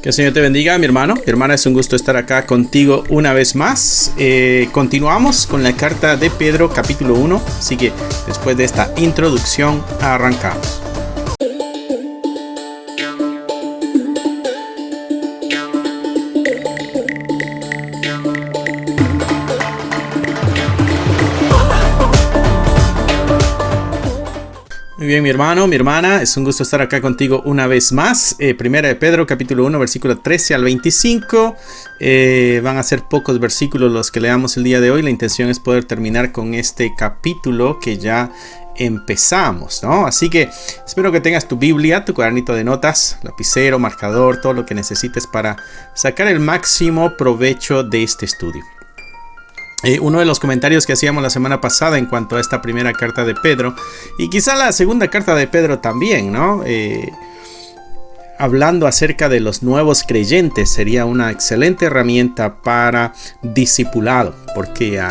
Que el Señor te bendiga, mi hermano. Mi hermana, es un gusto estar acá contigo una vez más. Continuamos con la carta de Pedro, capítulo 1. Así que después de esta introducción, arrancamos. Muy bien, mi hermano, mi hermana, es un gusto estar acá contigo una vez más. Primera de Pedro, capítulo 1, versículo 13 al 25. Van a ser pocos versículos los que leamos el día de hoy. La intención es poder terminar con este capítulo que ya empezamos, ¿no? Así que espero que tengas tu Biblia, tu cuadernito de notas, lapicero, marcador, todo lo que necesites para sacar el máximo provecho de este estudio. Uno de los comentarios que hacíamos la semana pasada en cuanto a esta primera carta de Pedro, y quizá la segunda carta de Pedro también, ¿no? Hablando acerca de los nuevos creyentes, sería una excelente herramienta para discipulado, porque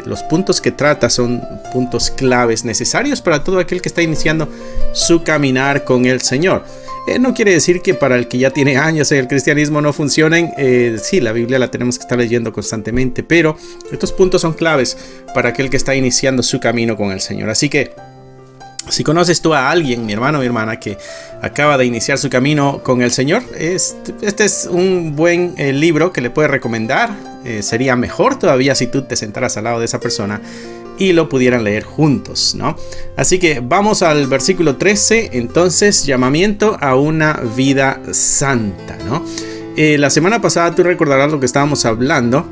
los puntos que trata son puntos claves necesarios para todo aquel que está iniciando su caminar con el Señor. No quiere decir que para el que ya tiene años en el cristianismo no funcionen. Sí, la Biblia la tenemos que estar leyendo constantemente, pero estos puntos son claves para aquel que está iniciando su camino con el Señor. Así que si conoces tú a alguien, mi hermano o mi hermana, que acaba de iniciar su camino con el Señor, este es un buen libro que le puedes recomendar. Sería mejor todavía si tú te sentaras al lado de esa persona y lo pudieran leer juntos, ¿no? Así que vamos al versículo 13, entonces, llamamiento a una vida santa, ¿no? La semana pasada tú recordarás lo que estábamos hablando,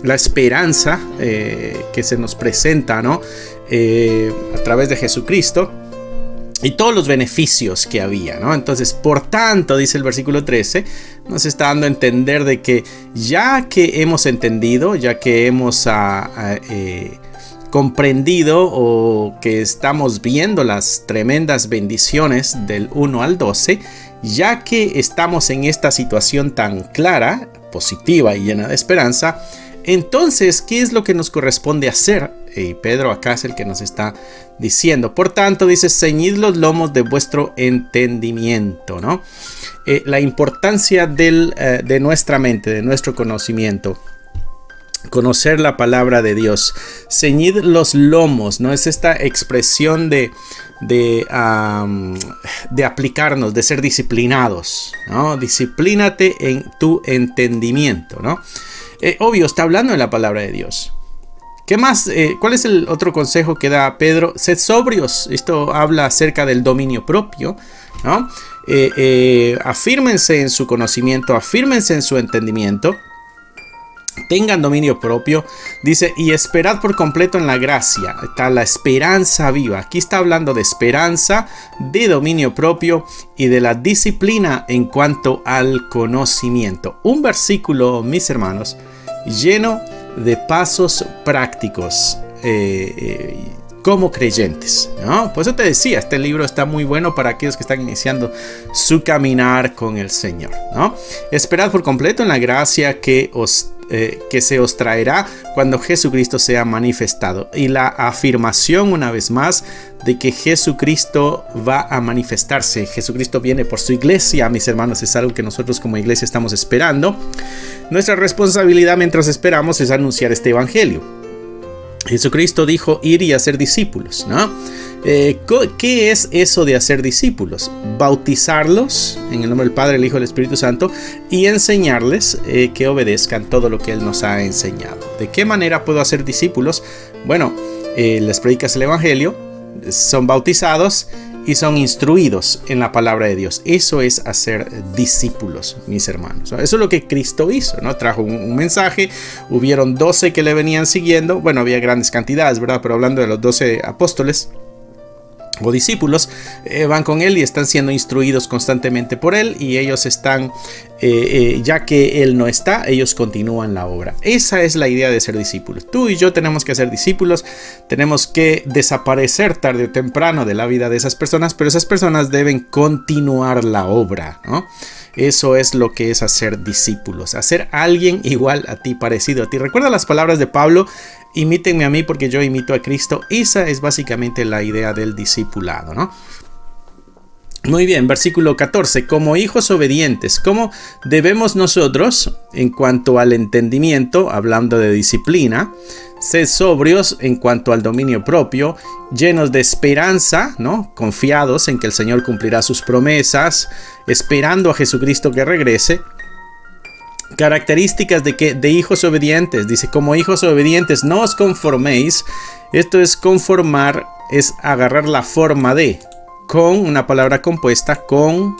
la esperanza que se nos presenta, ¿no? A través de Jesucristo y todos los beneficios que había, ¿no? Entonces, por tanto, dice el versículo 13, nos está dando a entender de que ya que hemos entendido, ya que hemos comprendido o que estamos viendo las tremendas bendiciones del 1 al 12, ya que estamos en esta situación tan clara, positiva y llena de esperanza, entonces, ¿qué es lo que nos corresponde hacer? Y Pedro acá es el que nos está diciendo. Por tanto, dice, ceñid los lomos de vuestro entendimiento, ¿no? La importancia de nuestra mente, de nuestro conocimiento. Conocer la palabra de Dios. Ceñid los lomos, ¿no? Es esta expresión de aplicarnos, de ser disciplinados, ¿no? Disciplínate en tu entendimiento, ¿no? Obvio, está hablando de la palabra de Dios. ¿Qué más? ¿Cuál es el otro consejo que da Pedro? Sed sobrios. Esto habla acerca del dominio propio, ¿no? Afírmense en su conocimiento, afírmense en su entendimiento. Tengan dominio propio, dice, y esperad por completo en la gracia. Está la esperanza viva. Aquí está hablando de esperanza, de dominio propio y de la disciplina en cuanto al conocimiento. Un versículo, mis hermanos, lleno de pasos prácticos como creyentes, ¿no? Por eso te decía, este libro está muy bueno para aquellos que están iniciando su caminar con el Señor, ¿no? Esperad por completo en la gracia que se os traerá cuando Jesucristo sea manifestado. Y la afirmación una vez más de que Jesucristo va a manifestarse. Jesucristo viene por su iglesia, mis hermanos, es algo que nosotros como iglesia estamos esperando. Nuestra responsabilidad mientras esperamos es anunciar este evangelio. Jesucristo dijo ir y hacer discípulos, ¿no? ¿Qué es eso de hacer discípulos? Bautizarlos en el nombre del Padre, el Hijo y el Espíritu Santo y enseñarles que obedezcan todo lo que Él nos ha enseñado. ¿De qué manera puedo hacer discípulos? Bueno, les predicas el evangelio, son bautizados y son instruidos en la palabra de Dios. Eso es hacer discípulos, mis hermanos. Eso es lo que Cristo hizo, ¿no? Trajo un mensaje, hubieron 12 que le venían siguiendo. Bueno, había grandes cantidades, ¿verdad? Pero hablando de los 12 apóstoles o discípulos, van con él y están siendo instruidos constantemente por él, y ellos están, ya que él no está, ellos continúan la obra. Esa es la idea de ser discípulos. Tú y yo tenemos que ser discípulos, tenemos que desaparecer tarde o temprano de la vida de esas personas, pero esas personas deben continuar la obra, ¿no? Eso es lo que es hacer discípulos, hacer alguien igual a ti, parecido a ti. Recuerda las palabras de Pablo: imítenme a mí porque yo imito a Cristo. Esa es básicamente la idea del discipulado, ¿no? Muy bien, versículo 14. Como hijos obedientes, ¿cómo debemos nosotros, en cuanto al entendimiento, hablando de disciplina, ser sobrios en cuanto al dominio propio, llenos de esperanza, ¿no? Confiados en que el Señor cumplirá sus promesas, esperando a Jesucristo que regrese? Características de hijos obedientes. Dice, como hijos obedientes, no os conforméis. Esto es conformar, es agarrar la forma de, con una palabra compuesta, con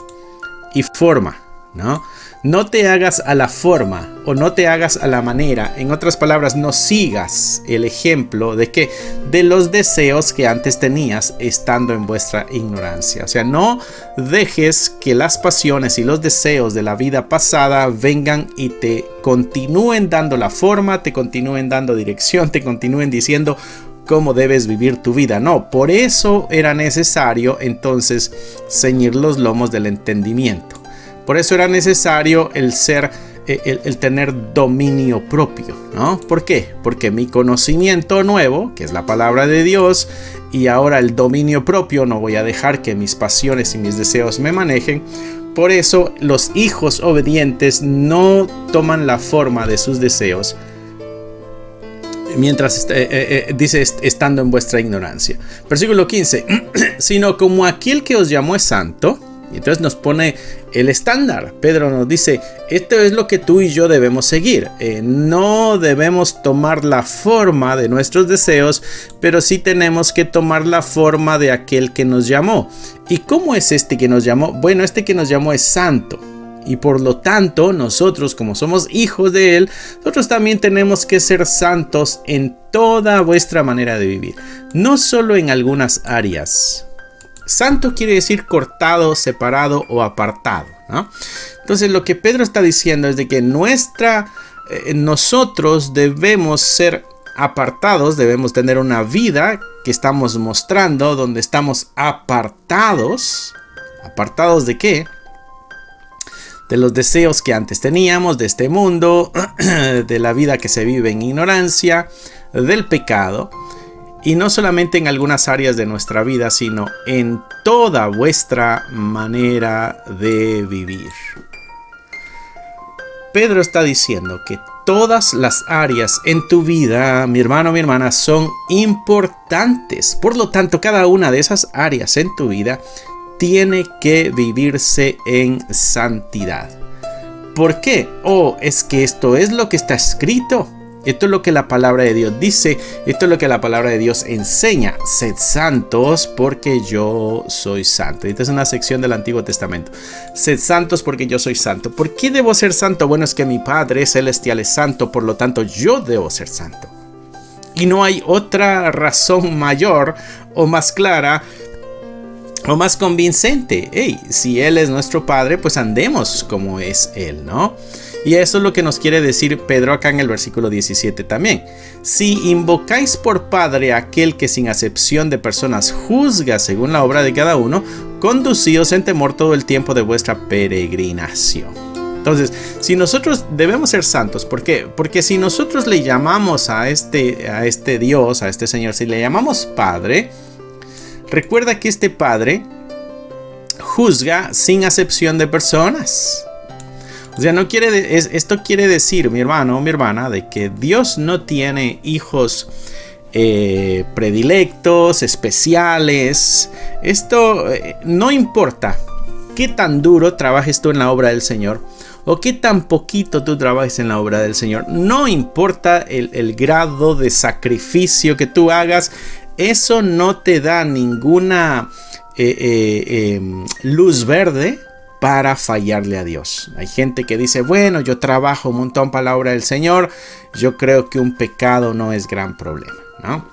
y forma, ¿no? No te hagas a la forma o no te hagas a la manera. En otras palabras, no sigas el ejemplo de los deseos que antes tenías estando en vuestra ignorancia. O sea, no dejes que las pasiones y los deseos de la vida pasada vengan y te continúen dando la forma, te continúen dando dirección, te continúen diciendo cómo debes vivir tu vida. No, por eso era necesario entonces ceñir los lomos del entendimiento. Por eso era necesario el tener dominio propio, ¿no? ¿Por qué? Porque mi conocimiento nuevo, que es la palabra de Dios, y ahora el dominio propio, no voy a dejar que mis pasiones y mis deseos me manejen. Por eso los hijos obedientes no toman la forma de sus deseos, mientras dice estando en vuestra ignorancia. Versículo 15, sino como aquel que os llamó es santo. Y entonces nos pone el estándar. Pedro nos dice, esto es lo que tú y yo debemos seguir. No debemos tomar la forma de nuestros deseos, pero sí tenemos que tomar la forma de aquel que nos llamó. ¿Y cómo es este que nos llamó? Bueno, este que nos llamó es santo. Y por lo tanto, nosotros, como somos hijos de Él, nosotros también tenemos que ser santos en toda vuestra manera de vivir. No solo en algunas áreas. Santo quiere decir cortado, separado o apartado, ¿no? Entonces lo que Pedro está diciendo es de que nosotros debemos ser apartados, debemos tener una vida que estamos mostrando, donde estamos apartados. ¿Apartados de qué? De los deseos que antes teníamos, de este mundo, de la vida que se vive en ignorancia, del pecado. Y no solamente en algunas áreas de nuestra vida, sino en toda vuestra manera de vivir. Pedro está diciendo que todas las áreas en tu vida, mi hermano, mi hermana, son importantes. Por lo tanto, cada una de esas áreas en tu vida tiene que vivirse en santidad. ¿Por qué? Es que esto es lo que está escrito. Esto es lo que la palabra de Dios dice. Esto es lo que la palabra de Dios enseña. Sed santos porque yo soy santo. Esta es una sección del Antiguo Testamento. Sed santos porque yo soy santo. ¿Por qué debo ser santo? Bueno, es que mi Padre celestial es santo. Por lo tanto, yo debo ser santo. Y no hay otra razón mayor o más clara o más convincente. Si Él es nuestro Padre, pues andemos como es Él, ¿no? Y eso es lo que nos quiere decir Pedro acá en el versículo 17 también. Si invocáis por Padre a aquel que sin acepción de personas juzga según la obra de cada uno, conducíos en temor todo el tiempo de vuestra peregrinación. Entonces, si nosotros debemos ser santos, ¿por qué? Porque si nosotros le llamamos a este Dios, a este Señor, si le llamamos Padre, recuerda que este Padre juzga sin acepción de personas. O sea, esto quiere decir, mi hermano o mi hermana, de que Dios no tiene hijos predilectos, especiales. Esto no importa qué tan duro trabajes tú en la obra del Señor o qué tan poquito tú trabajes en la obra del Señor. No importa el grado de sacrificio que tú hagas. Eso no te da ninguna luz verde para fallarle a Dios. Hay gente que dice, bueno, yo trabajo un montón para la obra del Señor, yo creo que un pecado no es gran problema, ¿no?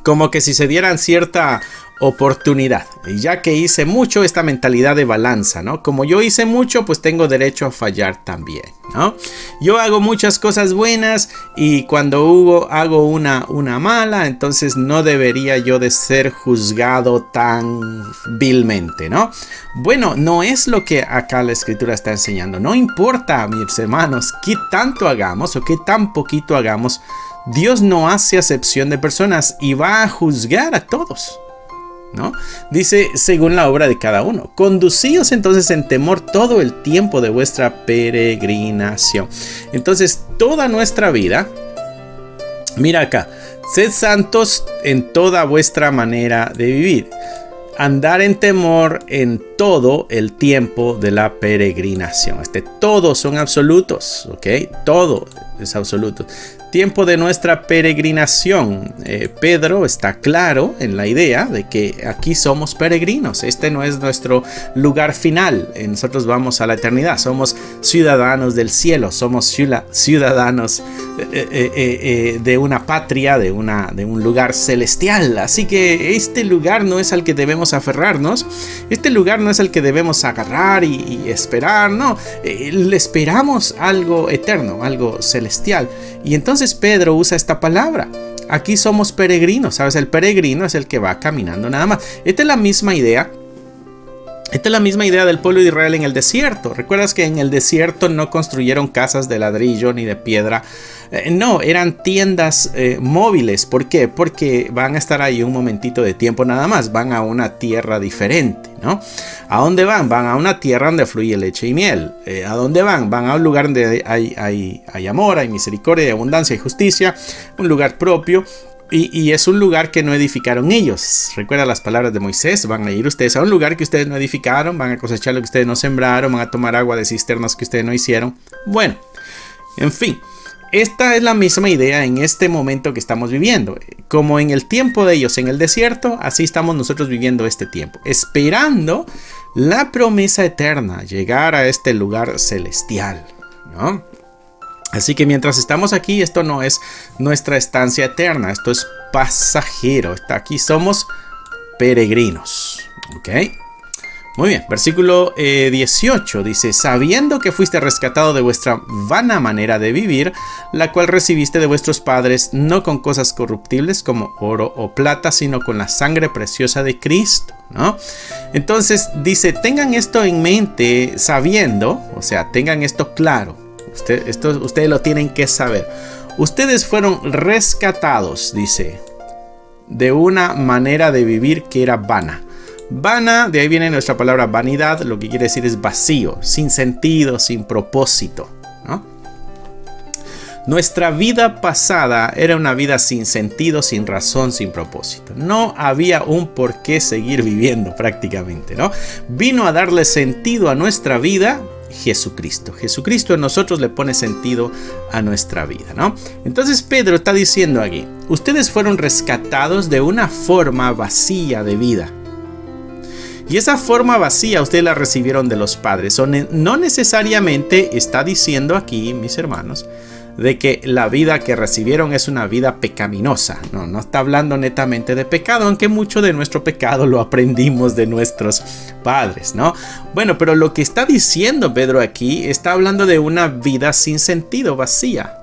Como que si se dieran cierta oportunidad, y ya que hice mucho, esta mentalidad de balanza, ¿no? Como yo hice mucho, pues tengo derecho a fallar también, ¿no? Yo hago muchas cosas buenas y cuando hago una mala, entonces no debería yo de ser juzgado tan vilmente, ¿no? Bueno, no es lo que acá la Escritura está enseñando. No importa, mis hermanos, qué tanto hagamos o qué tan poquito hagamos, Dios no hace acepción de personas y va a juzgar a todos. ¿no? Dice, según la obra de cada uno. Conducíos entonces en temor todo el tiempo de vuestra peregrinación. Entonces, toda nuestra vida, mira acá, sed santos en toda vuestra manera de vivir. Andar en temor en todo el tiempo de la peregrinación. Todos son absolutos, ¿ok? Todo es absoluto. Tiempo de nuestra peregrinación. Pedro está claro en la idea de que aquí somos peregrinos. Este no es nuestro lugar final. Nosotros vamos a la eternidad. Somos ciudadanos del cielo. Somos ciudadanos de una patria, de un lugar celestial. Así que este lugar no es al que debemos aferrarnos. Este lugar no es el que debemos agarrar y esperar. No, le esperamos algo eterno, algo celestial. Y entonces Pedro usa esta palabra. Aquí somos peregrinos, ¿sabes? El peregrino es el que va caminando nada más. Esta es la misma idea. Esta es la misma idea del pueblo de Israel en el desierto. ¿Recuerdas que en el desierto no construyeron casas de ladrillo ni de piedra? No, eran tiendas móviles. ¿Por qué? Porque van a estar ahí un momentito de tiempo nada más. Van a una tierra diferente, ¿no? ¿A dónde van? Van a una tierra donde fluye leche y miel. ¿A dónde van? Van a un lugar donde hay amor, hay misericordia, hay abundancia y justicia. Un lugar propio. Y es un lugar que no edificaron ellos. Recuerda las palabras de Moisés. Van a ir ustedes a un lugar que ustedes no edificaron. Van a cosechar lo que ustedes no sembraron. Van a tomar agua de cisternas que ustedes no hicieron. Bueno, en fin. Esta es la misma idea en este momento que estamos viviendo. Como en el tiempo de ellos en el desierto, así estamos nosotros viviendo este tiempo. Esperando la promesa eterna. Llegar a este lugar celestial, ¿no? Así que mientras estamos aquí, esto no es nuestra estancia eterna, esto es pasajero. Aquí somos peregrinos. ¿Ok? Muy bien, versículo 18 dice, sabiendo que fuiste rescatado de vuestra vana manera de vivir, la cual recibiste de vuestros padres, no con cosas corruptibles como oro o plata, sino con la sangre preciosa de Cristo, ¿no? Entonces dice, tengan esto en mente sabiendo, o sea, tengan esto claro. Ustedes lo tienen que saber. Ustedes fueron rescatados, dice, de una manera de vivir que era vana. Vana, de ahí viene nuestra palabra vanidad, lo que quiere decir es vacío, sin sentido, sin propósito, ¿no? Nuestra vida pasada era una vida sin sentido, sin razón, sin propósito. No había un por qué seguir viviendo prácticamente, ¿no? Vino a darle sentido a nuestra vida Jesucristo. Jesucristo en nosotros le pone sentido a nuestra vida, ¿no? Entonces Pedro está diciendo aquí, ustedes fueron rescatados de una forma vacía de vida. Y esa forma vacía ustedes la recibieron de los padres. No necesariamente está diciendo aquí, mis hermanos, de que la vida que recibieron es una vida pecaminosa. No está hablando netamente de pecado, aunque mucho de nuestro pecado lo aprendimos de nuestros padres, ¿no? Bueno, pero lo que está diciendo Pedro aquí está hablando de una vida sin sentido, vacía.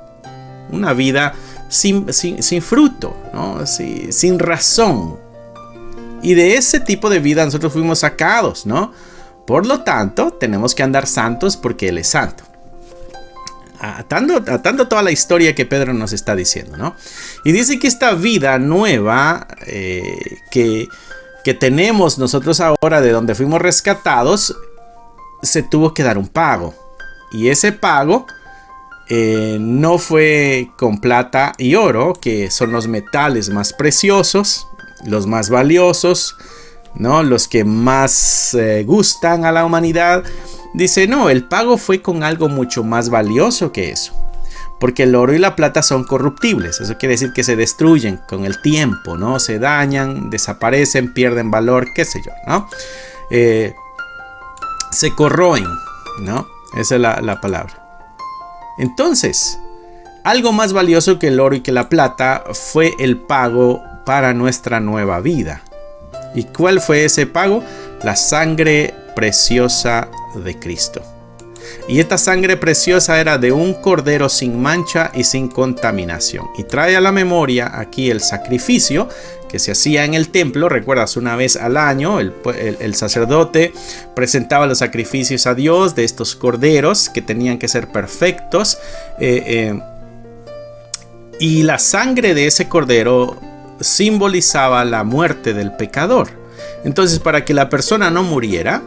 Una vida sin fruto, ¿no? Sin razón. Y de ese tipo de vida nosotros fuimos sacados, ¿no? Por lo tanto, tenemos que andar santos porque Él es santo. Atando toda la historia que Pedro nos está diciendo, ¿no? Y dice que esta vida nueva que tenemos nosotros ahora, de donde fuimos rescatados, se tuvo que dar un pago. Y ese pago no fue con plata y oro, que son los metales más preciosos, los más valiosos, ¿no? Los que más gustan a la humanidad. Dice, no, el pago fue con algo mucho más valioso que eso. Porque el oro y la plata son corruptibles. Eso quiere decir que se destruyen con el tiempo, ¿no? Se dañan, desaparecen, pierden valor, qué sé yo, ¿no? Se corroen, ¿no? Esa es la palabra. Entonces, algo más valioso que el oro y que la plata fue el pago para nuestra nueva vida. ¿Y cuál fue ese pago? La sangre preciosa de Cristo. Y esta sangre preciosa era de un cordero sin mancha y sin contaminación. Y trae a la memoria aquí el sacrificio que se hacía en el templo. Recuerdas, una vez al año el sacerdote presentaba los sacrificios a Dios de estos corderos que tenían que ser perfectos. Y la sangre de ese cordero simbolizaba la muerte del pecador. Entonces, para que la persona no muriera,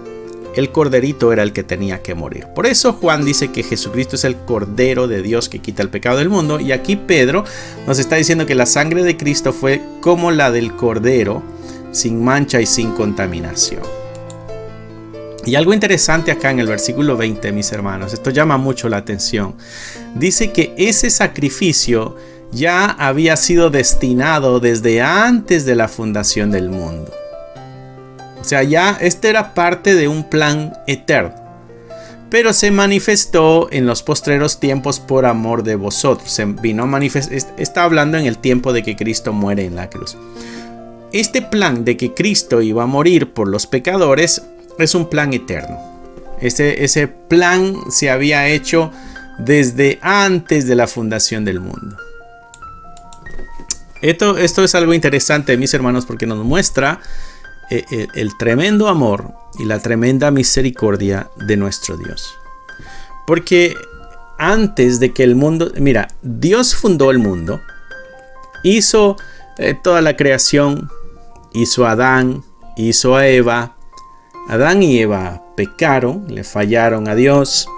el corderito era el que tenía que morir. Por eso Juan dice que Jesucristo es el Cordero de Dios que quita el pecado del mundo. Y aquí Pedro nos está diciendo que la sangre de Cristo fue como la del Cordero, sin mancha y sin contaminación. Y algo interesante acá en el versículo 20, mis hermanos, esto llama mucho la atención. Dice que ese sacrificio ya había sido destinado desde antes de la fundación del mundo. O sea, ya este era parte de un plan eterno, pero se manifestó en los postreros tiempos por amor de vosotros. Se vino a manifestar, está hablando en el tiempo de que Cristo muere en la cruz. Este plan de que Cristo iba a morir por los pecadores es un plan eterno. Ese plan se había hecho desde antes de la fundación del mundo. Esto es algo interesante, mis hermanos, porque nos muestra el tremendo amor y la tremenda misericordia de nuestro Dios. Porque antes de que el mundo... Mira, Dios fundó el mundo, hizo toda la creación, hizo a Adán, hizo a Eva. Adán y Eva pecaron, le fallaron a Dios,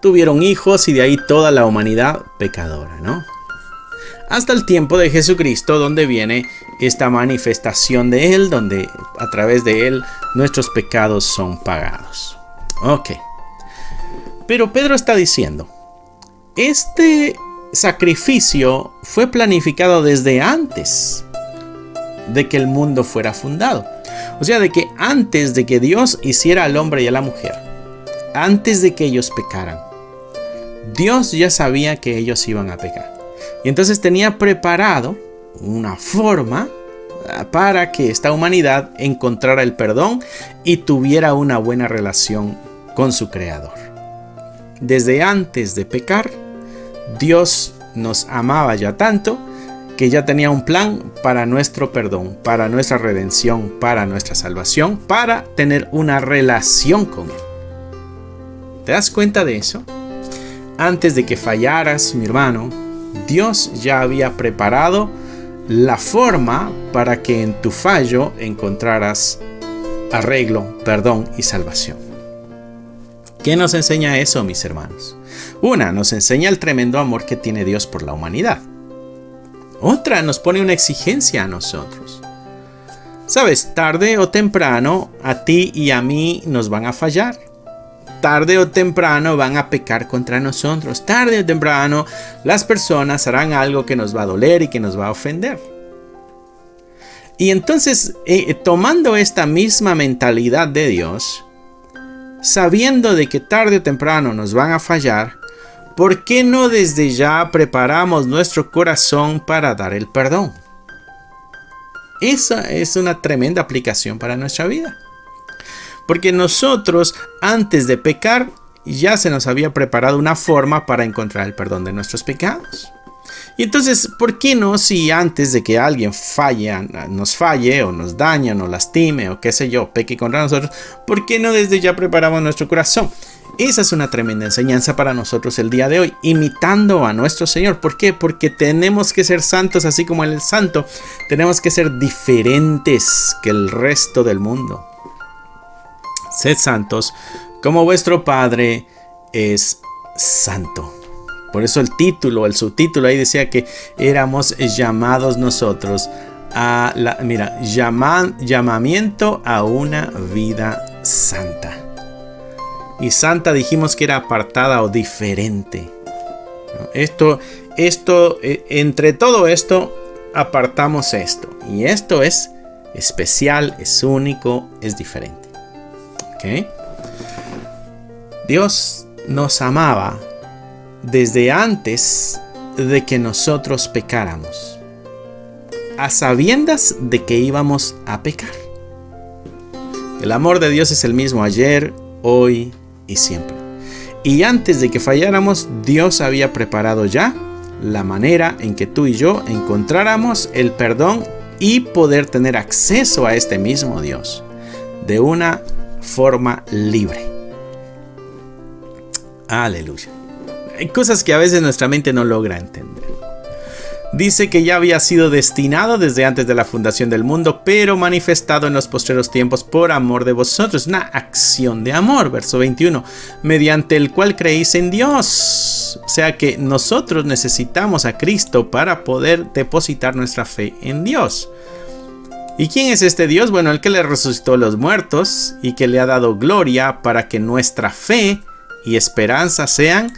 tuvieron hijos y de ahí toda la humanidad pecadora, ¿no? Hasta el tiempo de Jesucristo, donde viene esta manifestación de Él, donde a través de Él nuestros pecados son pagados. Ok. Pero Pedro está diciendo, este sacrificio fue planificado desde antes de que el mundo fuera fundado. O sea, de que antes de que Dios hiciera al hombre y a la mujer, antes de que ellos pecaran, Dios ya sabía que ellos iban a pecar. Y entonces tenía preparado una forma para que esta humanidad encontrara el perdón y tuviera una buena relación con su Creador. Desde antes de pecar, Dios nos amaba ya tanto que ya tenía un plan para nuestro perdón, para nuestra redención, para nuestra salvación, para tener una relación con Él. ¿Te das cuenta de eso? Antes de que fallaras, mi hermano, Dios ya había preparado la forma para que en tu fallo encontraras arreglo, perdón y salvación. ¿Qué nos enseña eso, mis hermanos? Una, nos enseña el tremendo amor que tiene Dios por la humanidad. Otra, nos pone una exigencia a nosotros. Sabes, tarde o temprano a ti y a mí nos van a fallar. Tarde o temprano van a pecar contra nosotros. Tarde o temprano las personas harán algo que nos va a doler y que nos va a ofender. Y entonces, tomando esta misma mentalidad de Dios, sabiendo de que tarde o temprano nos van a fallar, ¿por qué no desde ya preparamos nuestro corazón para dar el perdón? Esa es una tremenda aplicación para nuestra vida. Porque nosotros, antes de pecar, ya se nos había preparado una forma para encontrar el perdón de nuestros pecados. Y entonces, ¿por qué no, si antes de que alguien nos falle o nos dañe o nos lastime o qué sé yo, peque contra nosotros, ¿por qué no desde ya preparamos nuestro corazón? Esa es una tremenda enseñanza para nosotros el día de hoy, imitando a nuestro Señor. ¿Por qué? Porque tenemos que ser santos así como Él es santo. Tenemos que ser diferentes que el resto del mundo. Sed santos como vuestro Padre es santo. Por eso el subtítulo ahí decía que éramos llamados nosotros a llamamiento a una vida santa. Y santa dijimos que era apartada o diferente. Entre todo esto apartamos esto. Y esto es especial, es único, es diferente. ¿Okay? Dios nos amaba desde antes de que nosotros pecáramos, a sabiendas de que íbamos a pecar. El amor de Dios es el mismo ayer, hoy y siempre. Y antes de que falláramos, Dios había preparado ya la manera en que tú y yo encontráramos el perdón y poder tener acceso a este mismo Dios de una forma libre. Aleluya. Hay cosas que a veces nuestra mente no logra entender. Dice que ya había sido destinado desde antes de la fundación del mundo, pero manifestado en los postreros tiempos por amor de vosotros. Una acción de amor, verso 21, mediante el cual creéis en Dios. O sea que nosotros necesitamos a Cristo para poder depositar nuestra fe en Dios. ¿Y quién es este Dios? Bueno, el que le resucitó a los muertos y que le ha dado gloria para que nuestra fe y esperanza sean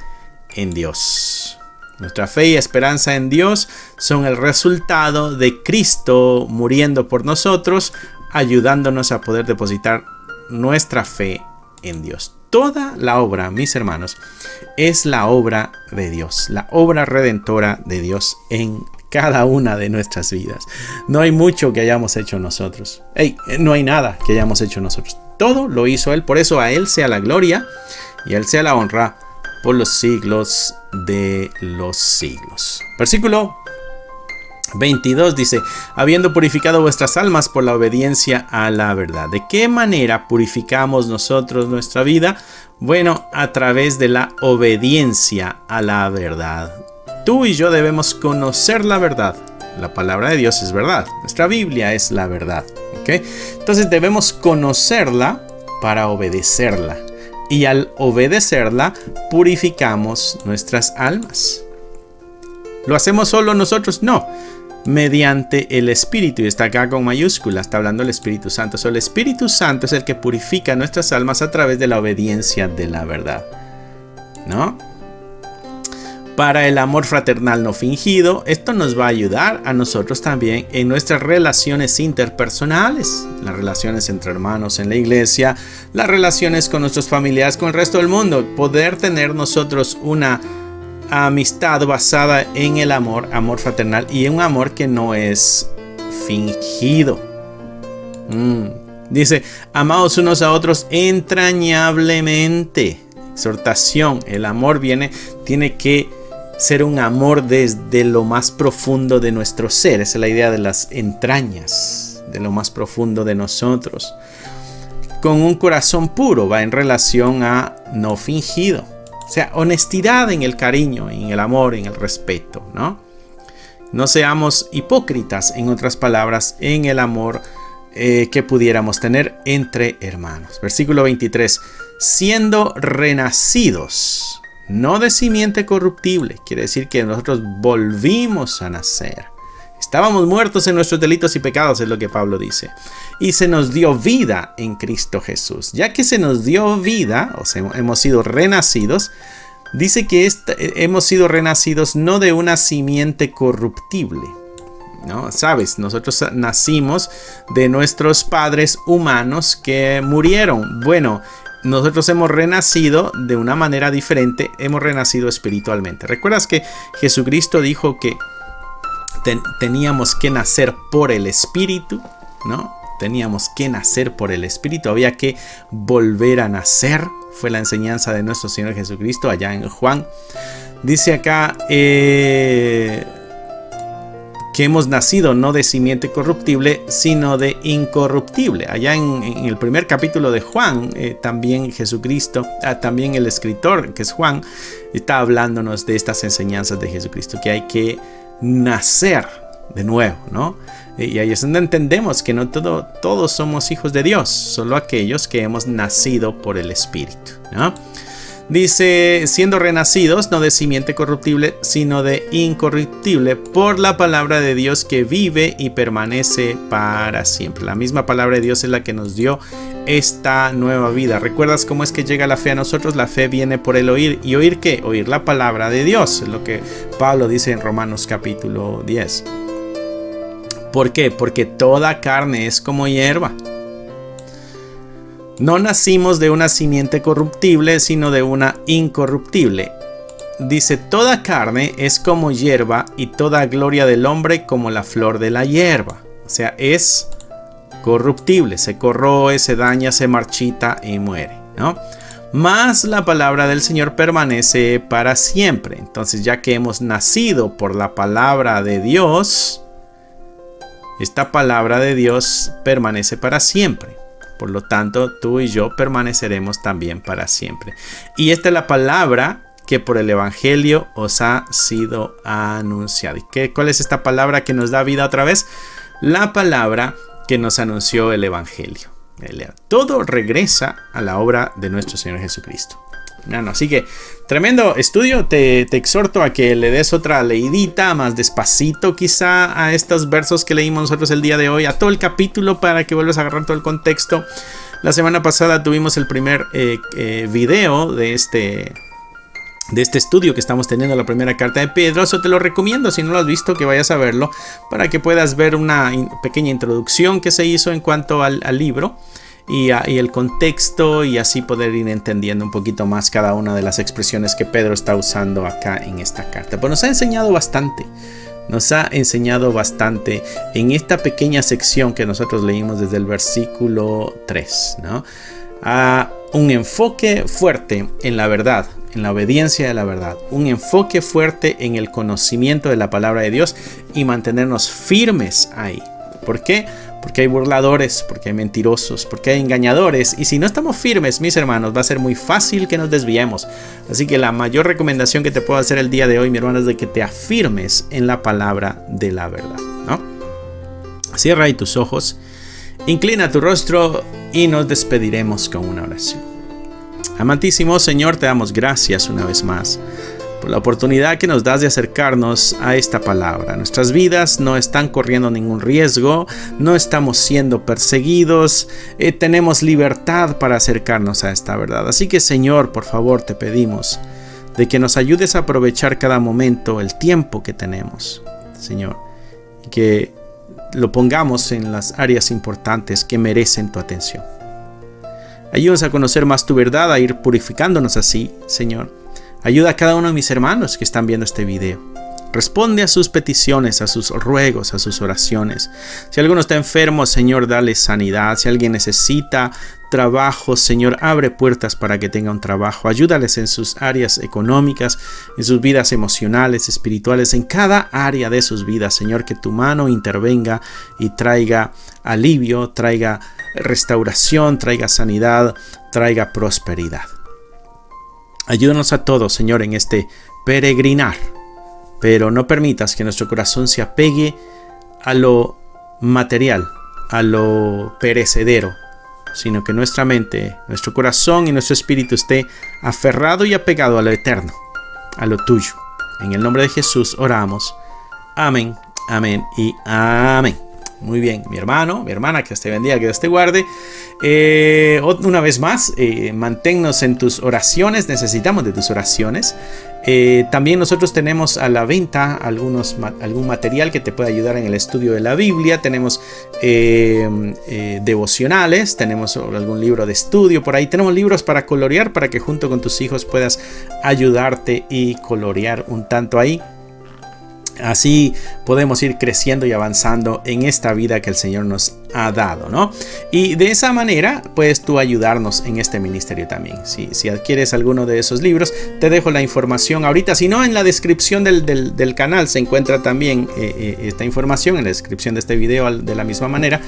en Dios. Nuestra fe y esperanza en Dios son el resultado de Cristo muriendo por nosotros, ayudándonos a poder depositar nuestra fe en Dios. Toda la obra, mis hermanos, es la obra de Dios, la obra redentora de Dios en cada una de nuestras vidas. No hay mucho que hayamos hecho nosotros. No hay nada que hayamos hecho nosotros. Todo lo hizo Él. Por eso a Él sea la gloria y a Él sea la honra por los siglos de los siglos. Versículo 22 dice: habiendo purificado vuestras almas por la obediencia a la verdad. ¿De qué manera purificamos nosotros nuestra vida? Bueno, a través de la obediencia a la verdad. Tú y yo debemos conocer la verdad. La palabra de Dios es verdad. Nuestra Biblia es la verdad. ¿Okay? Entonces debemos conocerla para obedecerla. Y al obedecerla, purificamos nuestras almas. ¿Lo hacemos solo nosotros? No. Mediante el Espíritu, y está acá con mayúscula, está hablando el Espíritu Santo. El Espíritu Santo es el que purifica nuestras almas a través de la obediencia de la verdad, ¿no? Para el amor fraternal no fingido, esto nos va a ayudar a nosotros también en nuestras relaciones interpersonales, las relaciones entre hermanos en la iglesia, las relaciones con nuestros familiares, con el resto del mundo. Poder tener nosotros una amistad basada en el amor fraternal y en un amor que no es fingido. Dice: amaos unos a otros entrañablemente. Exhortación. El amor tiene que ser un amor desde lo más profundo de nuestro ser. Esa es la idea de las entrañas, de lo más profundo de nosotros. Con un corazón puro, va en relación a no fingido. O sea, honestidad en el cariño, en el amor, en el respeto, ¿no? No seamos hipócritas, en otras palabras, en el amor que pudiéramos tener entre hermanos. Versículo 23. Siendo renacidos, no de simiente corruptible. Quiere decir que nosotros volvimos a nacer. Estábamos muertos en nuestros delitos y pecados, es lo que Pablo dice. Y se nos dio vida en Cristo Jesús. Ya que se nos dio vida, o sea, hemos sido renacidos, dice que hemos sido renacidos no de una simiente corruptible, ¿no? Sabes, nosotros nacimos de nuestros padres humanos que murieron. Bueno, nosotros hemos renacido de una manera diferente, hemos renacido espiritualmente. ¿Recuerdas que Jesucristo dijo que teníamos que nacer por el Espíritu, ¿no? Teníamos que nacer por el Espíritu, había que volver a nacer. Fue la enseñanza de nuestro Señor Jesucristo allá en Juan. Dice acá que hemos nacido no de simiente corruptible, sino de incorruptible. Allá en el primer capítulo de Juan, también Jesucristo, también el escritor, que es Juan, está hablándonos de estas enseñanzas de Jesucristo, que hay que nacer de nuevo, ¿no? Y ahí es donde entendemos que no todos somos hijos de Dios, solo aquellos que hemos nacido por el Espíritu, ¿no? Dice, siendo renacidos no de simiente corruptible, sino de incorruptible, por la palabra de Dios que vive y permanece para siempre. La misma palabra de Dios es la que nos dio esta nueva vida. ¿Recuerdas cómo es que llega la fe a nosotros? La fe viene por el oír. ¿Y oír qué? Oír la palabra de Dios. Es lo que Pablo dice en Romanos capítulo 10. ¿Por qué? Porque toda carne es como hierba. No nacimos de una simiente corruptible, sino de una incorruptible. Dice, toda carne es como hierba y toda gloria del hombre como la flor de la hierba. O sea, es corruptible, se corroe, se daña, se marchita y muere, ¿no? Mas la palabra del Señor permanece para siempre. Entonces, ya que hemos nacido por la palabra de Dios, esta palabra de Dios permanece para siempre. Por lo tanto, tú y yo permaneceremos también para siempre. Y esta es la palabra que por el Evangelio os ha sido anunciado. ¿Y cuál es esta palabra que nos da vida otra vez? La palabra que nos anunció el Evangelio. Todo regresa a la obra de nuestro Señor Jesucristo. Así que tremendo estudio. Te exhorto a que le des otra leidita más despacito quizá a estos versos que leímos nosotros el día de hoy, a todo el capítulo, para que vuelvas a agarrar todo el contexto. La semana pasada tuvimos el primer video de este estudio que estamos teniendo, la primera carta de Pedro. Eso te lo recomiendo, si no lo has visto, que vayas a verlo, para que puedas ver una pequeña introducción que se hizo en cuanto al libro y el contexto, y así poder ir entendiendo un poquito más cada una de las expresiones que Pedro está usando acá en esta carta. Pues nos ha enseñado bastante en esta pequeña sección que nosotros leímos desde el versículo 3, ¿no? Un enfoque fuerte en la verdad, en la obediencia de la verdad, un enfoque fuerte en el conocimiento de la palabra de Dios y mantenernos firmes ahí. ¿Por qué? Porque hay burladores, porque hay mentirosos, porque hay engañadores, y si no estamos firmes, mis hermanos, va a ser muy fácil que nos desviemos. Así que la mayor recomendación que te puedo hacer el día de hoy, mi hermano, es de que te afirmes en la palabra de la verdad, ¿no? Cierra ahí tus ojos, inclina tu rostro y nos despediremos con una oración. Amantísimo Señor, te damos gracias una vez más por la oportunidad que nos das de acercarnos a esta palabra. Nuestras vidas no están corriendo ningún riesgo, no estamos siendo perseguidos, tenemos libertad para acercarnos a esta verdad. Así que, Señor, por favor, te pedimos de que nos ayudes a aprovechar cada momento, el tiempo que tenemos, Señor, y que lo pongamos en las áreas importantes que merecen tu atención. Ayúdanos a conocer más tu verdad, a ir purificándonos así, Señor. Ayuda a cada uno de mis hermanos que están viendo este video. Responde a sus peticiones, a sus ruegos, a sus oraciones. Si alguno está enfermo, Señor, dale sanidad. Si alguien necesita trabajo, Señor, abre puertas para que tenga un trabajo. Ayúdales en sus áreas económicas, en sus vidas emocionales, espirituales, en cada área de sus vidas, Señor, que tu mano intervenga y traiga alivio, traiga restauración, traiga sanidad, traiga prosperidad. Ayúdanos a todos, Señor, en este peregrinar, pero no permitas que nuestro corazón se apegue a lo material, a lo perecedero, sino que nuestra mente, nuestro corazón y nuestro espíritu esté aferrado y apegado a lo eterno, a lo tuyo. En el nombre de Jesús oramos. Amén, amén y amén. Muy bien, mi hermano, mi hermana, que Dios te bendiga, que Dios te guarde. Una vez más, manténnos en tus oraciones, necesitamos de tus oraciones. También nosotros tenemos a la venta algún material que te puede ayudar en el estudio de la Biblia. Tenemos devocionales, tenemos algún libro de estudio por ahí. Tenemos libros para colorear, para que junto con tus hijos puedas ayudarte y colorear un tanto ahí. Así podemos ir creciendo y avanzando en esta vida que el Señor nos ha dado, ¿no? Y de esa manera puedes tú ayudarnos en este ministerio también. Si adquieres alguno de esos libros, te dejo la información ahorita. Si no, en la descripción del canal se encuentra también esta información, en la descripción de este video de la misma manera.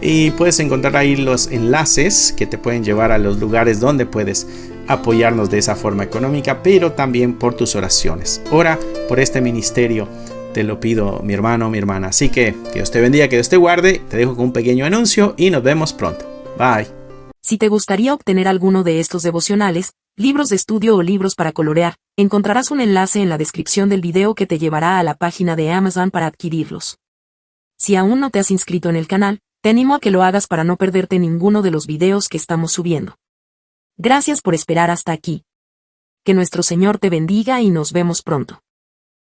Y puedes encontrar ahí los enlaces que te pueden llevar a los lugares donde puedes apoyarnos de esa forma económica, pero también por tus oraciones. Ora por este ministerio, te lo pido, mi hermano, mi hermana. Así que Dios te bendiga, que Dios te guarde. Te dejo con un pequeño anuncio y nos vemos pronto. Bye. Si te gustaría obtener alguno de estos devocionales, libros de estudio o libros para colorear, encontrarás un enlace en la descripción del video que te llevará a la página de Amazon para adquirirlos. Si aún no te has inscrito en el canal, te animo a que lo hagas para no perderte ninguno de los videos que estamos subiendo. Gracias por esperar hasta aquí. Que nuestro Señor te bendiga y nos vemos pronto.